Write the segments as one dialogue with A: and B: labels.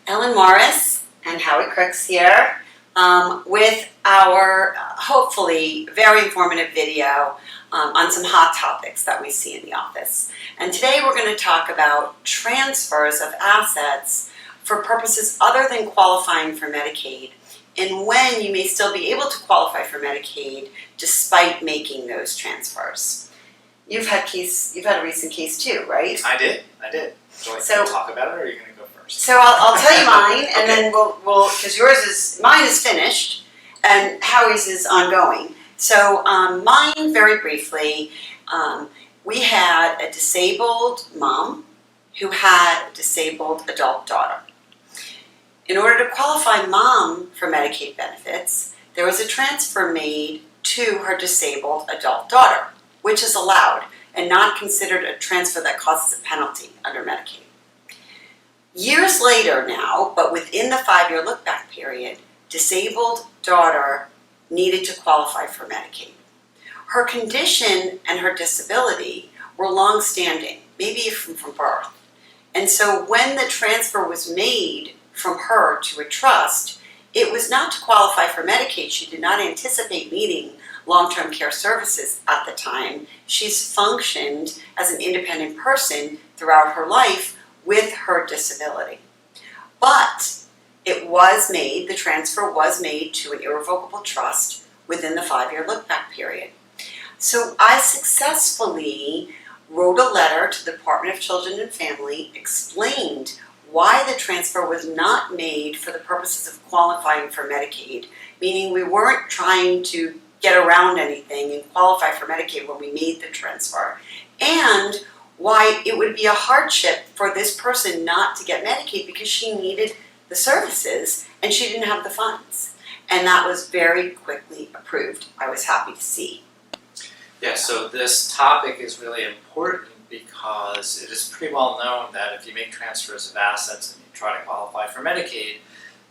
A: Ellen Morris and Howie Crooks here with our hopefully very informative video on some hot topics that we see in the office. And today we're going to talk about transfers of assets for purposes other than qualifying for Medicaid, and when you may still be able to qualify for Medicaid despite making those transfers. You've had a recent case too, right?
B: I did. So talk about it, or are you going to go first?
A: So I'll tell you mine, and
B: Okay.
A: then we'll because mine is finished, and Howie's is ongoing. So mine, very briefly, we had a disabled mom who had a disabled adult daughter. In order to qualify mom for Medicaid benefits, there was a transfer made to her disabled adult daughter, which is allowed and not considered a transfer that causes a penalty under Medicaid. Years later now, but within the 5-year look-back period, disabled daughter needed to qualify for Medicaid. Her condition and her disability were long-standing, maybe from birth. And so when the transfer was made from her to a trust, it was not to qualify for Medicaid. She did not anticipate needing long-term care services at the time. She's functioned as an independent person throughout her life with her disability. But the transfer was made to an irrevocable trust within the 5-year look-back period. So I successfully wrote a letter to the Department of Children and Family, explained why the transfer was not made for the purposes of qualifying for Medicaid, meaning we weren't trying to get around anything and qualify for Medicaid when we made the transfer, and why it would be a hardship for this person not to get Medicaid because she needed the services and she didn't have the funds. And that was very quickly approved, I was happy to see.
B: Yeah, so this topic is really important because it is pretty well known that if you make transfers of assets and you try to qualify for Medicaid,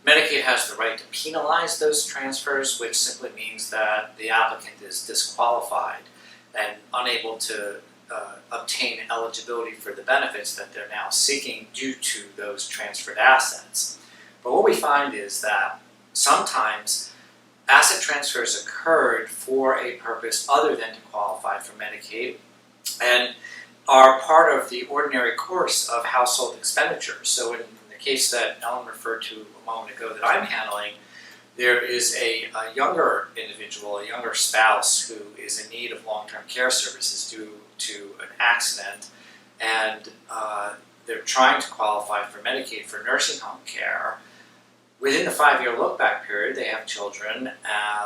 B: Medicaid has the right to penalize those transfers, which simply means that the applicant is disqualified and unable to obtain eligibility for the benefits that they're now seeking due to those transferred assets. But what we find is that sometimes asset transfers occurred for a purpose other than to qualify for Medicaid and are part of the ordinary course of household expenditures. So in the case that Ellen referred to a moment ago that I'm handling, there is a younger individual, a younger spouse who is in need of long-term care services due to an accident, and they're trying to qualify for Medicaid for nursing home care. Within the 5-year look-back period, they have children.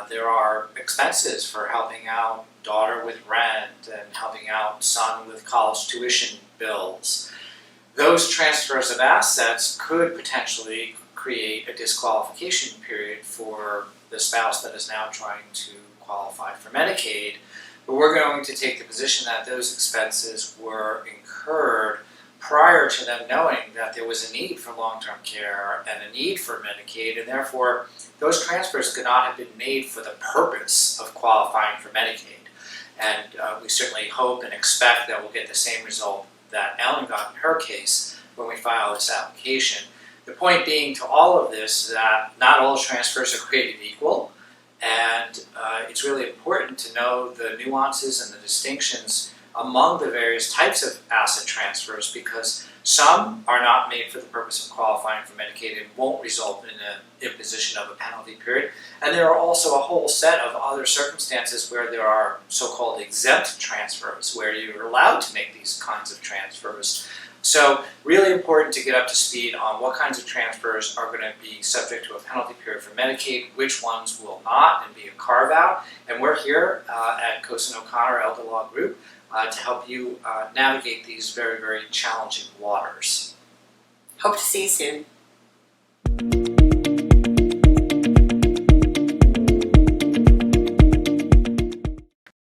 B: There are expenses for helping out daughter with rent and helping out son with college tuition bills. Those transfers of assets could potentially create a disqualification period for the spouse that is now trying to qualify for Medicaid. But we're going to take the position that those expenses were incurred prior to them knowing that there was a need for long-term care and a need for Medicaid, and therefore those transfers could not have been made for the purpose of qualifying for Medicaid. And we certainly hope and expect that we'll get the same result that Ellen got in her case when we file this application. The point being to all of this that not all transfers are created equal, and it's really important to know the nuances and the distinctions among the various types of asset transfers, because some are not made for the purpose of qualifying for Medicaid and won't result in an imposition of a penalty period. And there are also a whole set of other circumstances where there are so-called exempt transfers, where you're allowed to make these kinds of transfers. So really important to get up to speed on what kinds of transfers are going to be subject to a penalty period for Medicaid, which ones will not, and be a carve-out. And we're here at Coase & O'Connor Elder Law Group to help you navigate these very, very challenging waters.
A: Hope to see you soon.